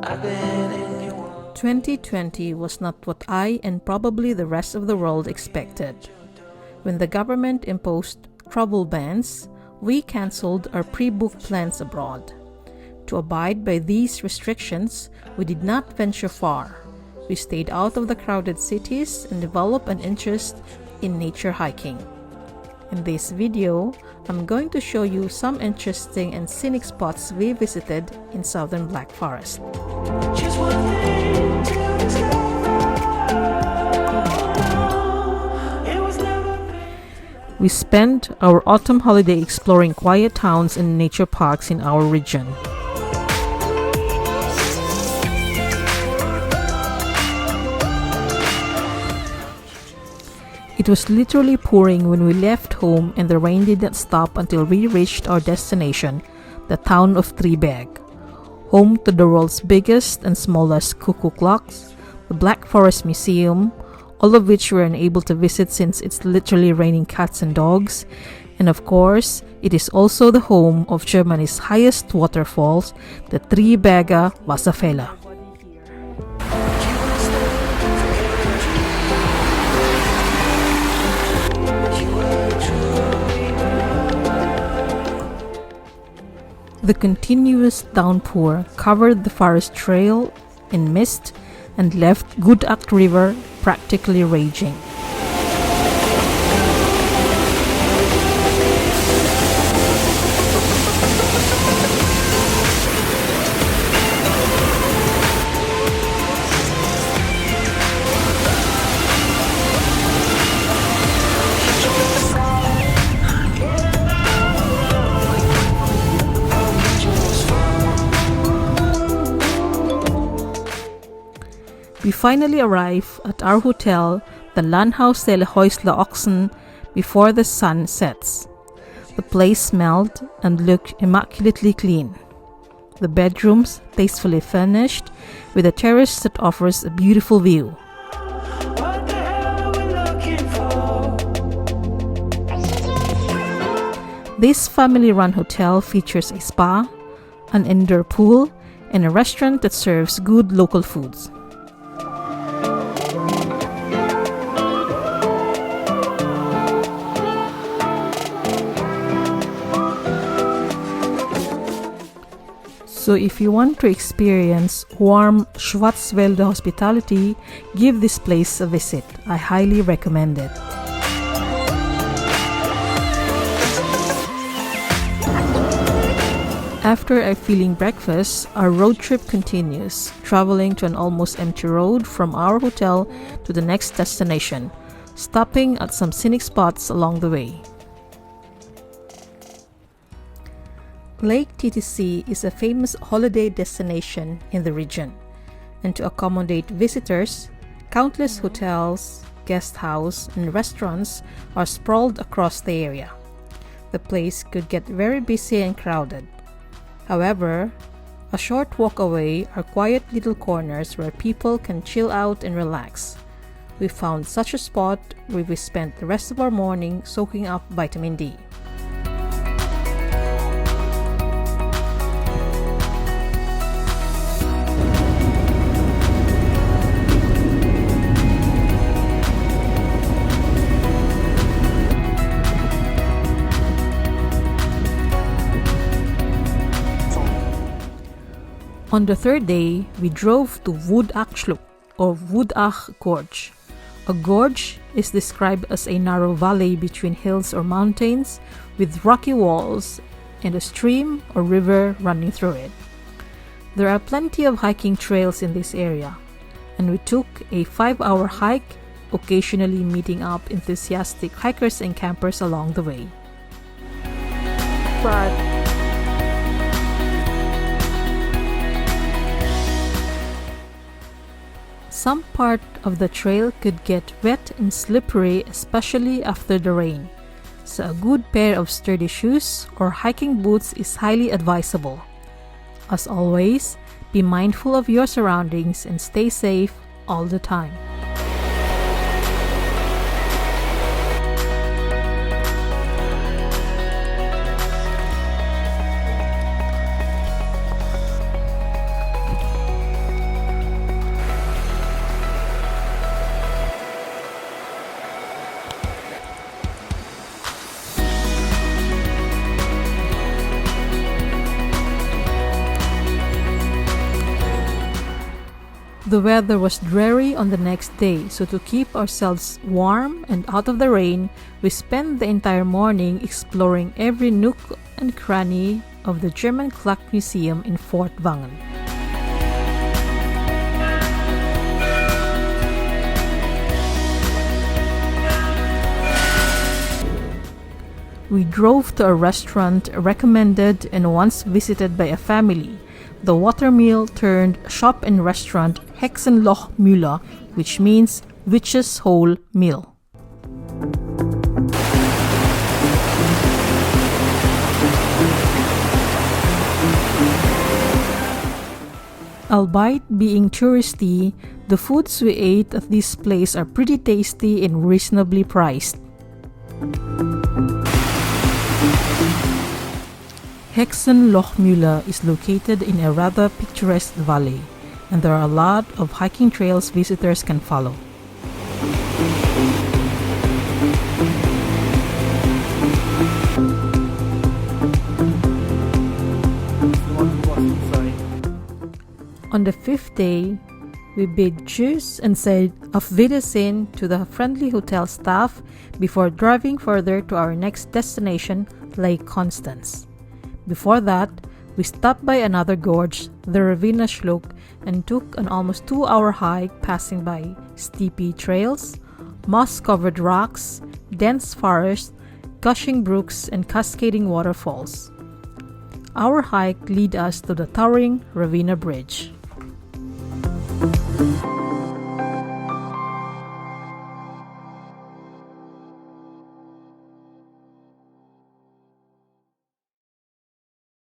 2020 was not what I and probably the rest of the world expected. When the government imposed travel bans, we cancelled our pre-booked plans abroad. To abide by these restrictions, we did not venture far. We stayed out of the crowded cities and developed an interest in nature hiking. In this video, I'm going to show you some interesting and scenic spots we visited in southern Black Forest. We spent our autumn holiday exploring quiet towns and nature parks in our region. It was literally pouring when we left home, and the rain did not stop until we reached our destination, the town of Triberg, home to the world's biggest and smallest cuckoo clocks, the Black Forest Museum, all of which we were unable to visit since it's literally raining cats and dogs, and of course, it is also the home of Germany's highest waterfalls, the Triberger Wasserfälle. The continuous downpour covered the forest trail in mist and left Wutachschlucht River practically raging. We finally arrive at our hotel, the Landhaus der Häusle Ochsen, before the sun sets. The place smelled and looked immaculately clean. The bedrooms tastefully furnished, with a terrace that offers a beautiful view. This family-run hotel features a spa, an indoor pool, and a restaurant that serves good local foods. So if you want to experience warm Schwarzwälder hospitality, give this place a visit. I highly recommend it. After a filling breakfast, our road trip continues, traveling to an almost empty road from our hotel to the next destination, stopping at some scenic spots along the way. Lake TTC is a famous holiday destination in the region, and to accommodate visitors, countless hotels, guest houses, and restaurants are sprawled across the area. The place could get very busy and crowded. However, a short walk away are quiet little corners where people can chill out and relax. We found such a spot where we spent the rest of our morning soaking up vitamin D. On the third day, we drove to Wutachschlucht, or Wutach Gorge. A gorge is described as a narrow valley between hills or mountains with rocky walls and a stream or river running through it. There are plenty of hiking trails in this area, and we took a 5-hour hike, occasionally meeting up enthusiastic hikers and campers along the way. Some part of the trail could get wet and slippery, especially after the rain, so a good pair of sturdy shoes or hiking boots is highly advisable. As always, be mindful of your surroundings and stay safe all the time. The weather was dreary on the next day, so to keep ourselves warm and out of the rain, we spent the entire morning exploring every nook and cranny of the German Clock Museum in Fort Wangen. We drove to a restaurant recommended and once visited by a family, the watermill turned shop and restaurant Hexenlochmühle, which means Witch's Hole Mill. Albeit being touristy, the foods we ate at this place are pretty tasty and reasonably priced. Hexenlochmühle is located in a rather picturesque valley, and there are a lot of hiking trails visitors can follow. On the fifth day, we bid cheers and said auf Wiedersehen to the friendly hotel staff before driving further to our next destination, Lake Constance. Before that, we stopped by another gorge, the Wutachschlucht, and took an almost 2-hour hike passing by steepy trails, moss-covered rocks, dense forest, gushing brooks, and cascading waterfalls. Our hike led us to the towering Ravenna Bridge.